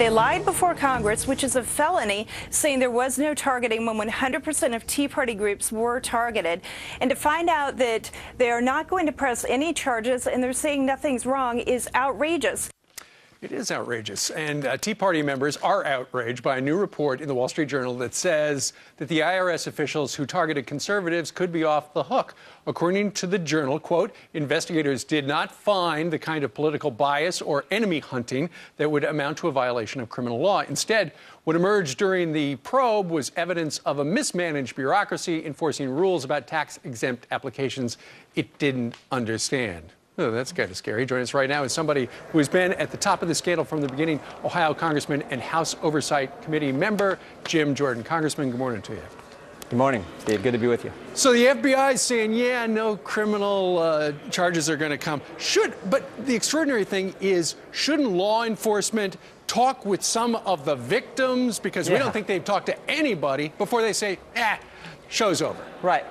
They lied before Congress, which is a felony, saying there was no targeting when 100% of Tea Party groups were targeted. And to find out that they are not going to press any charges and they're saying nothing's wrong is outrageous. It is outrageous, and Tea Party members are outraged by a new report in the Wall Street Journal that says that the IRS officials who targeted conservatives could be off the hook. According to the Journal, quote, investigators did not find the kind of political bias or enemy hunting that would amount to a violation of criminal law. Instead, what emerged during the probe was evidence of a mismanaged bureaucracy enforcing rules about tax-exempt applications it didn't understand. Oh, that's kind of scary. Joining us right now is somebody who has been at the top of the scandal from the beginning, Ohio Congressman and House Oversight Committee member Jim Jordan. Congressman, good morning to you. Good morning, Steve. Good to be with you. So the FBI is saying, yeah, no criminal charges are going to come. But the extraordinary thing is, shouldn't law enforcement talk with some of the victims? Because we don't think they've talked to anybody before they say, show's over. Right.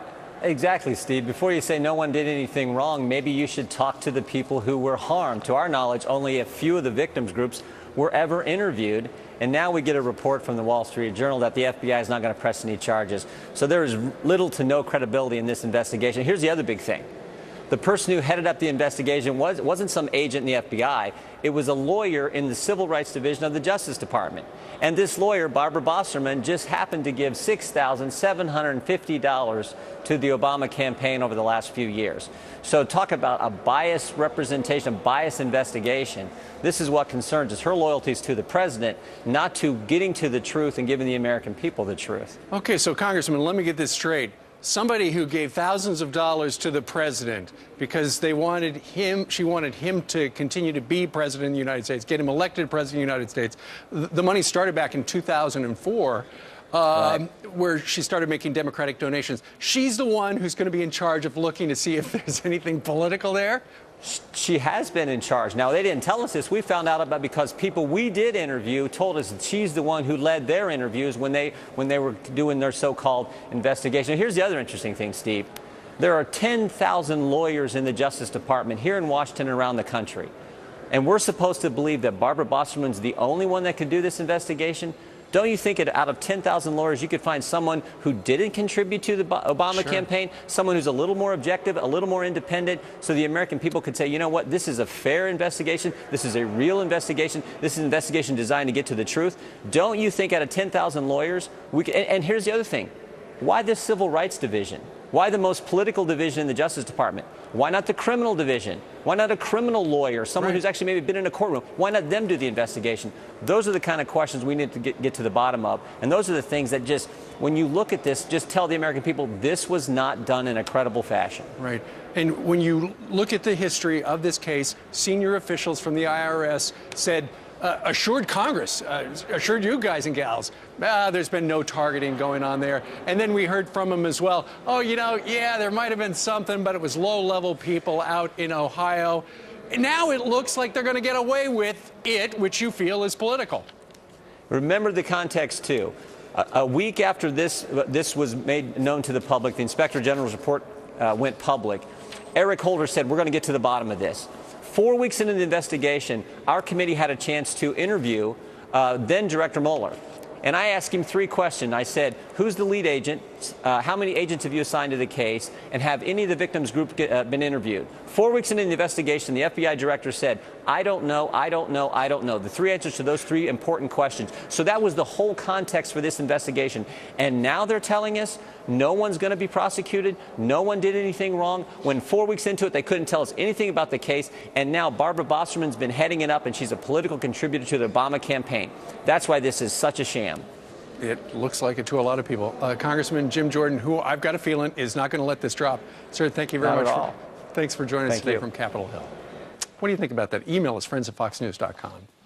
Exactly, Steve. Before you say no one did anything wrong, maybe you should talk to the people who were harmed. To our knowledge, only a few of the victims groups were ever interviewed. And now we get a report from the Wall Street Journal that the FBI is not going to press any charges. So there is little to no credibility in this investigation. Here's the other big thing. The person who headed up the investigation wasn't some agent in the FBI. It was a lawyer in the Civil Rights Division of the Justice Department. And this lawyer, Barbara Bosserman, just happened to give $6,750 to the Obama campaign over the last few years. So talk about a biased representation, a biased investigation. This is what concerns us. Her loyalty is to the president, not to getting to the truth and giving the American people the truth. Okay, so Congressman, let me get this straight. Somebody who gave thousands of dollars to the president because she wanted him to continue to be president of the United States, get him elected president of the United States. The money started back in 2004, where she started making Democratic donations. She's the one who's going to be in charge of looking to see if there's anything political there. She has been in charge. Now, they didn't tell us this. We found out about because people we did interview told us that she's the one who led their interviews when they were doing their so-called investigation. Here's the other interesting thing, Steve. There are 10,000 lawyers in the Justice Department here in Washington and around the country. And we're supposed to believe that Barbara Bosserman's the only one that can do this investigation? Don't you think out of 10,000 lawyers, you could find someone who didn't contribute to the Obama campaign, someone who's a little more objective, a little more independent, so the American people could say, you know what, this is a fair investigation, this is a real investigation, this is an investigation designed to get to the truth? Don't you think out of 10,000 lawyers, and here's the other thing, why this Civil Rights Division? Why the most political division in the Justice Department? Why not the criminal division? Why not a criminal lawyer, someone who's actually maybe been in a courtroom? Why not them do the investigation? Those are the kind of questions we need to get to the bottom of. And those are the things that just, when you look at this, just tell the American people this was not done in a credible fashion. Right. And when you look at the history of this case, senior officials from the IRS said, assured Congress, assured you guys and gals, there's been no targeting going on there. And then we heard from them as well, oh, you know, yeah, there might have been something, but it was low-level people out in Ohio. And now it looks like they're going to get away with it, which you feel is political. Remember the context, too. A week after this was made known to the public, the Inspector General's report went public, Eric Holder said, we're going to get to the bottom of this. 4 weeks into the investigation, our committee had a chance to interview then Director Mueller. And I asked him 3 questions. I said, who's the lead agent? How many agents have you assigned to the case? And have any of the victims group been interviewed? 4 weeks into the investigation, the FBI director said, I don't know, I don't know, I don't know. The 3 answers to those 3 important questions. So that was the whole context for this investigation. And now they're telling us no one's going to be prosecuted. No one did anything wrong. When 4 weeks into it, they couldn't tell us anything about the case. And now Barbara Bosserman's been heading it up, and she's a political contributor to the Obama campaign. That's why this is such a sham. It looks like it to a lot of people. Congressman Jim Jordan, who I've got a feeling is not going to let this drop. Sir, thank you very much. Thanks for joining us today from Capitol Hill. What do you think about that? Email us, friends@foxnews.com.